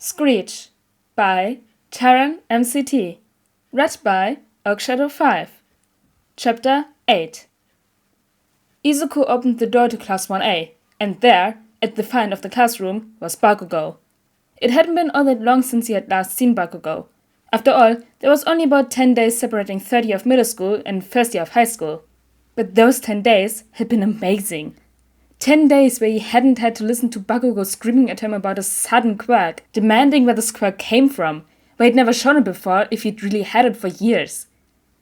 Screech by TarynMcT. Read by Oakshadow5. Chapter 8. Izuku opened the door to Class 1A, and there, at the far end of the classroom, was Bakugo. It hadn't been all that long since he had last seen Bakugo. After all, there was only about 10 days separating third year of middle school and first year of high school. But those 10 days had been amazing. 10 days where he hadn't had to listen to Bakugo screaming at him about a sudden quirk, demanding where this quirk came from, where he'd never shown it before if he'd really had it for years.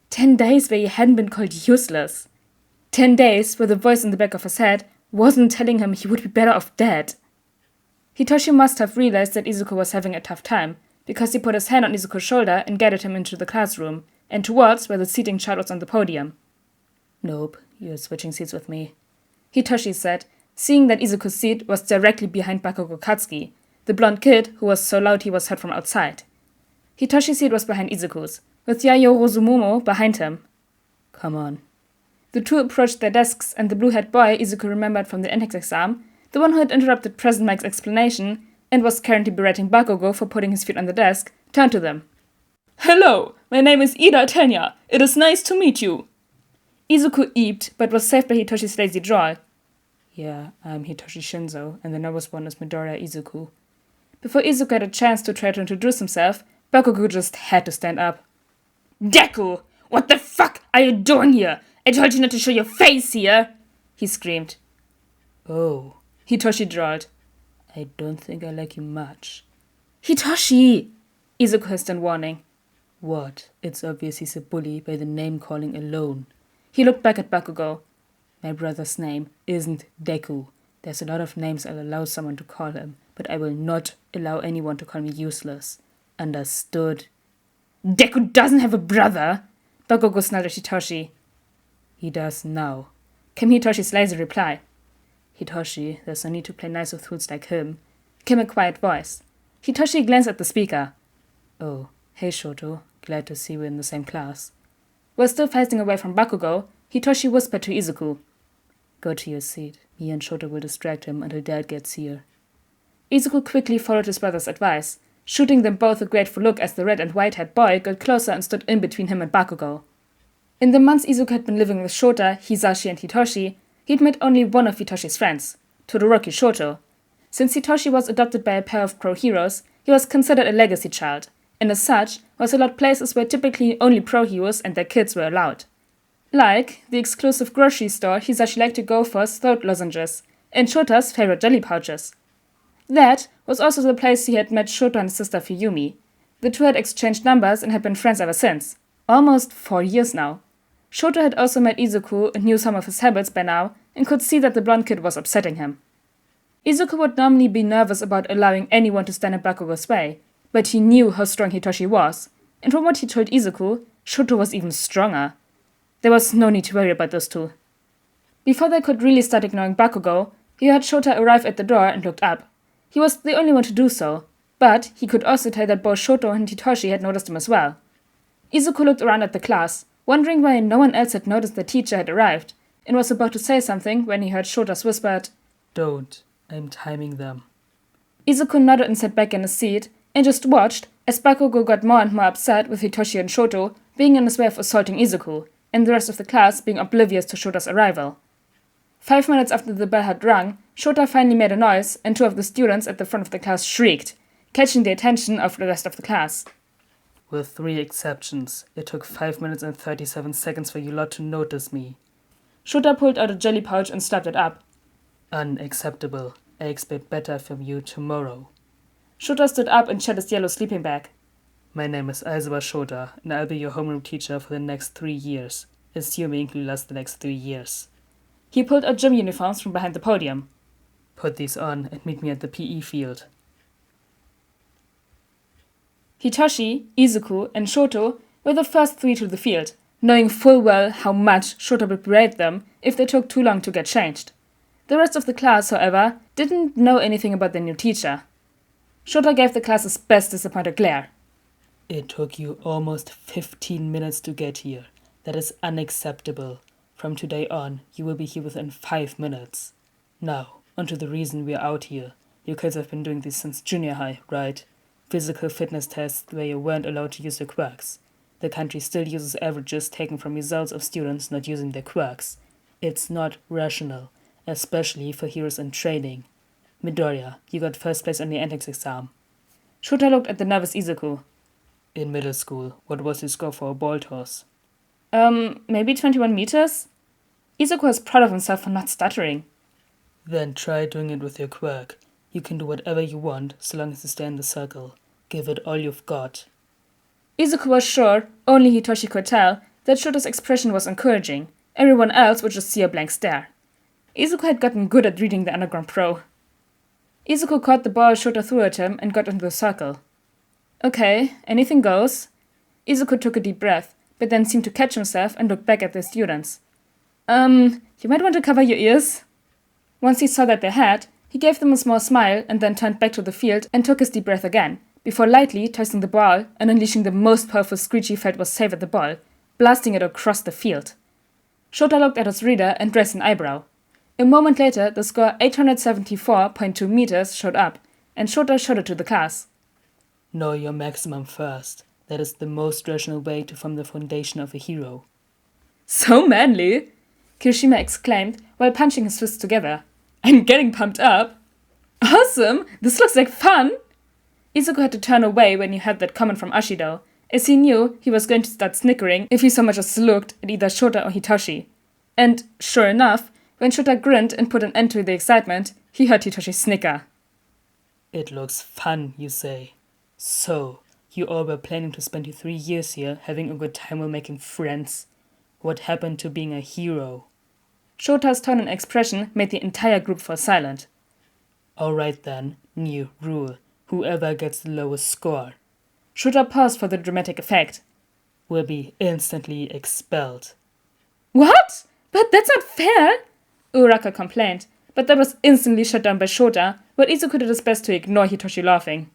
10 days where he hadn't been called useless. 10 days where the voice in the back of his head wasn't telling him he would be better off dead. Hitoshi must have realized that Izuku was having a tough time, because he put his hand on Izuku's shoulder and guided him into the classroom, and towards where the seating chart was on the podium. "Nope, you're switching seats with me," Hitoshi said, seeing that Izuku's seat was directly behind Bakugo Katsuki, the blonde kid who was so loud he was heard from outside. Hitoshi's seat was behind Izuku's, with Yayo Rozumumo behind him. "Come on." The two approached their desks, and the blue-haired boy Izuku remembered from the entrance exam, the one who had interrupted President Mike's explanation and was currently berating Bakugo for putting his feet on the desk, turned to them. "Hello, my name is Ida Tenya. It is nice to meet you." Izuku eeped, but was saved by Hitoshi's lazy drawl. "Yeah, I'm Hitoshi Shinzo, and the nervous one is Midoriya Izuku." Before Izuku had a chance to try to introduce himself, Bakugo just had to stand up. "Deku! What the fuck are you doing here? I told you not to show your face here!" he screamed. "Oh," Hitoshi drawled. "I don't think I like you much." "Hitoshi!" Izuku hissed in warning. "What? It's obvious he's a bully by the name-calling alone." He looked back at Bakugo. "My brother's name isn't Deku. There's a lot of names I'll allow someone to call him, but I will not allow anyone to call me useless. Understood?" "Deku doesn't have a brother!" Bakugo snarled at Hitoshi. "He does now," came Hitoshi's lazy reply. "Hitoshi, there's no need to play nice with fools like him," came a quiet voice. Hitoshi glanced at the speaker. "Oh, hey Shoto, glad to see we're in the same class." While still facing away from Bakugo, Hitoshi whispered to Izuku. "Go to your seat. Me and Shoto will distract him until Dad gets here." Izuku quickly followed his brother's advice, shooting them both a grateful look as the red and white-haired boy got closer and stood in between him and Bakugo. In the months Izuku had been living with Shota, Hisashi, and Hitoshi, he'd met only one of Hitoshi's friends, Todoroki Shoto. Since Hitoshi was adopted by a pair of pro heroes, he was considered a legacy child, and as such was allowed places where typically only pro heroes and their kids were allowed. Like the exclusive grocery store Hisashi liked to go for throat lozenges, and Shota's favorite jelly pouches. That was also the place he had met Shoto and his sister Fuyumi. The two had exchanged numbers and had been friends ever since. Almost 4 years now. Shoto had also met Izuku and knew some of his habits by now, and could see that the blonde kid was upsetting him. Izuku would normally be nervous about allowing anyone to stand in Bakugo's way, but he knew how strong Hitoshi was, and from what he told Izuku, Shoto was even stronger. There was no need to worry about those two. Before they could really start ignoring Bakugo, he heard Shota arrive at the door and looked up. He was the only one to do so, but he could also tell that both Shoto and Hitoshi had noticed him as well. Izuku looked around at the class, wondering why no one else had noticed the teacher had arrived, and was about to say something when he heard Shota's whispered, "Don't, I'm timing them." Izuku nodded and sat back in his seat, and just watched as Bakugo got more and more upset with Hitoshi and Shoto being in his way of assaulting Izuku, and the rest of the class being oblivious to Shota's arrival. 5 minutes after the bell had rung, Shota finally made a noise, and 2 of the students at the front of the class shrieked, catching the attention of the rest of the class. "With 3 exceptions, it took 5 minutes and 37 seconds for you lot to notice me." Shota pulled out a jelly pouch and slapped it up. "Unacceptable. I expect better from you tomorrow." Shota stood up and shed his yellow sleeping bag. "My name is Aizawa Shota, and I'll be your homeroom teacher for the next 3 years, assuming you last the next 3 years. He pulled out gym uniforms from behind the podium. "Put these on and meet me at the PE field." Hitoshi, Izuku, and Shoto were the first 3 to the field, knowing full well how much Shota would berate them if they took too long to get changed. The rest of the class, however, didn't know anything about their new teacher. Shota gave the class his best disappointed glare. "It took you almost 15 minutes to get here. That is unacceptable. From today on, you will be here within 5 minutes. Now, onto the reason we are out here. You kids have been doing this since junior high, right? physical fitness tests where you weren't allowed to use your quirks. The country still uses averages taken from results of students not using their quirks. It's not rational, especially for heroes in training. Midoriya, you got first place on the entrance exam. Shota looked at the nervous Izuku. In middle school, what was your score for a ball toss? Maybe 21 meters? Izuku was proud of himself for not stuttering. Then try doing it with your quirk. You can do whatever you want, so long as you stay in the circle. Give it all you've got. Izuku was sure, only Hitoshi could tell, that Shota's expression was encouraging. Everyone else would just see a blank stare. Izuku had gotten good at reading the underground pro. Izuku caught the ball Shota threw at him and got into the circle. Okay, anything goes. Izuku took a deep breath, but then seemed to catch himself and looked back at the students. You might want to cover your ears. Once he saw that they had, he gave them a small smile and then turned back to the field and took his deep breath again, before lightly tossing the ball and unleashing the most powerful Screech he felt was safe at the ball, blasting it across the field. Shota looked at his reader and raised an eyebrow. A moment later, the score 874.2 meters showed up, and Shota showed it to the class. Know your maximum first. That is the most rational way to form the foundation of a hero. So manly! Kirishima exclaimed while punching his fists together. I'm getting pumped up. Awesome! This looks like fun! Izuku had to turn away when he heard that comment from Ashido, as he knew he was going to start snickering if he so much as looked at either Shota or Hitoshi. And, sure enough, when Shota grinned and put an end to the excitement, he heard Hitoshi snicker. It looks fun, you say. So, you all were planning to spend your 3 years here having a good time while making friends. What happened to being a hero? Shota's tone and expression made the entire group fall silent. Alright then, new rule. Whoever gets the lowest score. Shota paused for the dramatic effect. Will be instantly expelled. What? But that's not fair! Uraraka complained, but that was instantly shut down by Shota, while Izuku did his best to ignore Hitoshi laughing.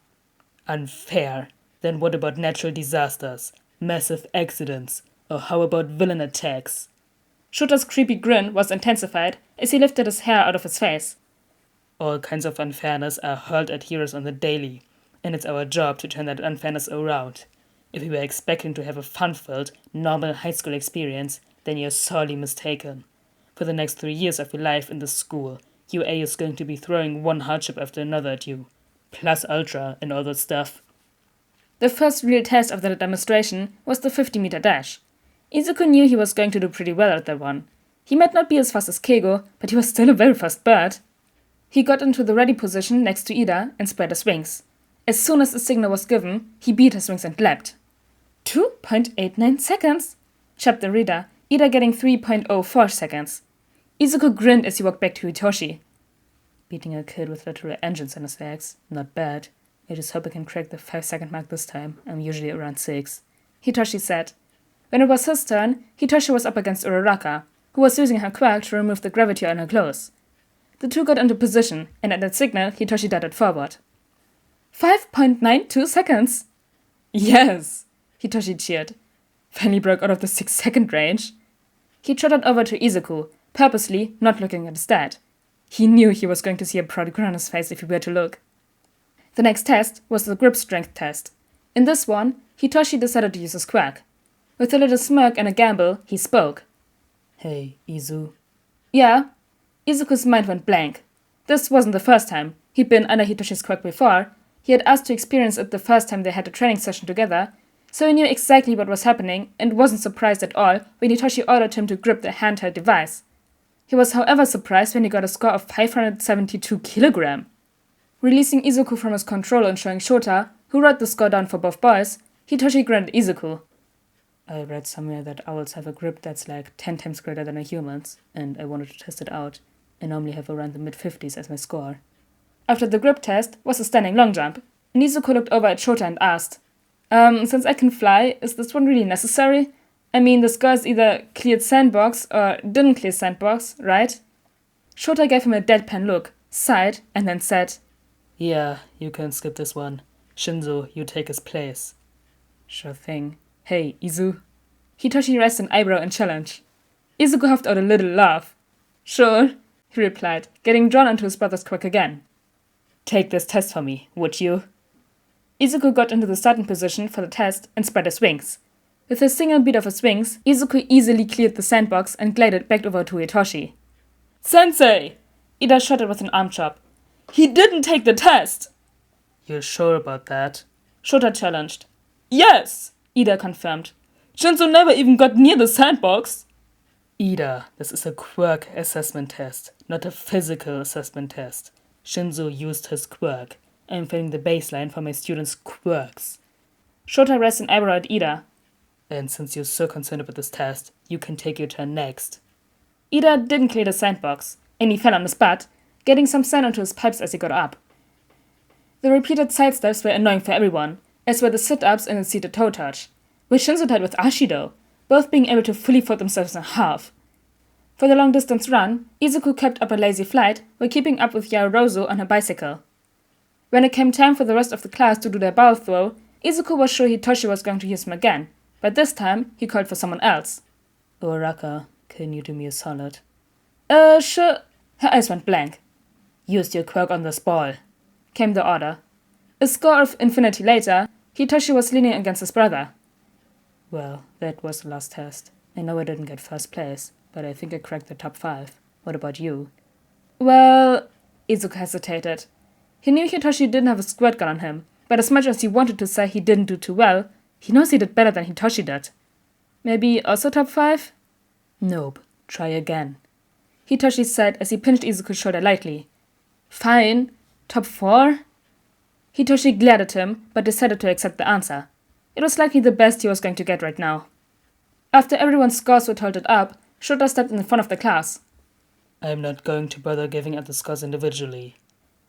Unfair? Then what about natural disasters, massive accidents, or how about villain attacks? Shota's creepy grin was intensified as he lifted his hair out of his face. All kinds of unfairness are hurled at heroes on the daily, and it's our job to turn that unfairness around. If you were expecting to have a fun-filled, normal high school experience, then you're sorely mistaken. For the next 3 years of your life in this school, UA is going to be throwing one hardship after another at you, plus ultra and all that stuff. The first real test of the demonstration was the 50-meter dash. Izuku knew he was going to do pretty well at that one. He might not be as fast as Keigo, but he was still a very fast bird. He got into the ready position next to Ida and spread his wings. As soon as the signal was given, he beat his wings and leapt. 2.89 seconds, chirped the reader, Ida getting 3.04 seconds. Izuku grinned as he walked back to Hitoshi. Beating a kid with literal engines in his legs, not bad. I just hope I can crack the 5-second mark this time. I'm usually around 6. Hitoshi said. When it was his turn, Hitoshi was up against Uraraka, who was using her quirk to remove the gravity on her clothes. The two got into position, and at that signal, Hitoshi darted forward. 5.92 seconds! Yes! Hitoshi cheered. Finally broke out of the 6-second range. He trotted over to Izuku, purposely not looking at his dad. He knew he was going to see a proud grin on his face if he were to look. The next test was the grip strength test. In this one, Hitoshi decided to use his quirk. With a little smirk and a gamble, he spoke. Hey, Izu. Yeah? Izuku's mind went blank. This wasn't the first time. He'd been under Hitoshi's quirk before. He had asked to experience it the first time they had a training session together, so he knew exactly what was happening and wasn't surprised at all when Hitoshi ordered him to grip the handheld device. He was however surprised when he got a score of 572 kilogram. Releasing Izuku from his control and showing Shota, who wrote the score down for both boys, Hitoshi grinned at Izuku. I read somewhere that owls have a grip that's like 10 times greater than a human's, and I wanted to test it out. I normally have around the mid-50s as my score. After the grip test was a standing long jump, and Izuku looked over at Shota and asked, since I can fly, is this one really necessary? I mean, the score is either cleared sandbox or didn't clear sandbox, right? Shota gave him a deadpan look, sighed, and then said, Yeah, you can skip this one. Shinzo, you take his place. Sure thing. Hey, Izu. Hitoshi raised an eyebrow in challenge. Izuku huffed out a little laugh. Sure, he replied, getting drawn onto his brother's quirk again. Take this test for me, would you? Izuku got into the starting position for the test and spread his wings. With a single beat of his wings, Izuku easily cleared the sandbox and glided back over to Hitoshi. Sensei! Ida shouted with an arm chop. He didn't take the test! You're sure about that? Shota challenged. Yes! Ida confirmed. Shinzo never even got near the sandbox. Ida, this is a quirk assessment test, not a physical assessment test. Shinzo used his quirk. I'm filling the baseline for my students' quirks. Shota raised an eyebrow at Ida. And since you're so concerned about this test, you can take your turn next. Ida didn't clear the sandbox, and he fell on his butt, getting some sand onto his pipes as he got up. The repeated sidesteps were annoying for everyone, as were the sit-ups and the seated toe touch, which Shinzo tied with Ashido, both being able to fully fold themselves in half. For the long-distance run, Izuku kept up a lazy flight while keeping up with Yaoyorozu on her bicycle. When it came time for the rest of the class to do their bow throw, Izuku was sure Hitoshi was going to use him again, but this time he called for someone else. Uraraka, can you do me a solid? Sure. Her eyes went blank. Use your quirk on this ball, came the order. A score of infinity later, Hitoshi was leaning against his brother. Well, that was the last test. I know I didn't get first place, but I think I cracked the top 5. What about you? Well, Izuku hesitated. He knew Hitoshi didn't have a squirt gun on him, but as much as he wanted to say he didn't do too well, he knows he did better than Hitoshi did. Maybe also top 5? Nope, try again, Hitoshi said as he pinched Izuku's shoulder lightly. Fine, top 4? Hitoshi glared at him, but decided to accept the answer. It was likely the best he was going to get right now. After everyone's scores were tallied up, Shota stepped in front of the class. I'm not going to bother giving out the scores individually.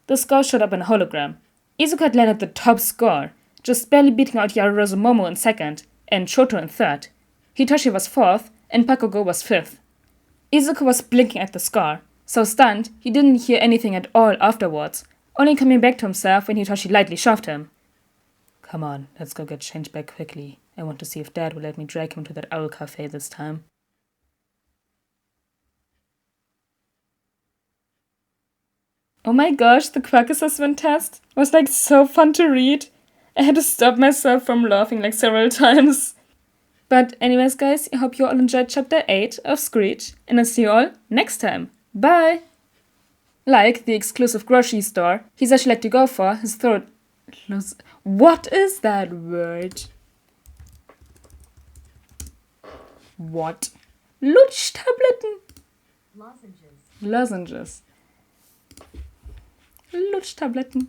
The score showed up in a hologram. Izuku had landed the top score, just barely beating out Yaoyorozu Momo in second, and Shoto in third. Hitoshi was fourth, and Pakugo was fifth. Izuku was blinking at the score, so stunned he didn't hear anything at all afterwards, only coming back to himself when Hitoshi lightly shoved him. Come on, let's go get changed back quickly. I want to see if Dad will let me drag him to that owl cafe this time. Oh my gosh, the quirk assessment test was like so fun to read. I had to stop myself from laughing like several times. But anyways guys, I hope you all enjoyed chapter 8 of Screech, and I'll see you all next time. Bye! Like the exclusive grocery store he's actually like to go for, his throat... What is that word? What? Lutschtabletten? Lozenges. Lutschtabletten.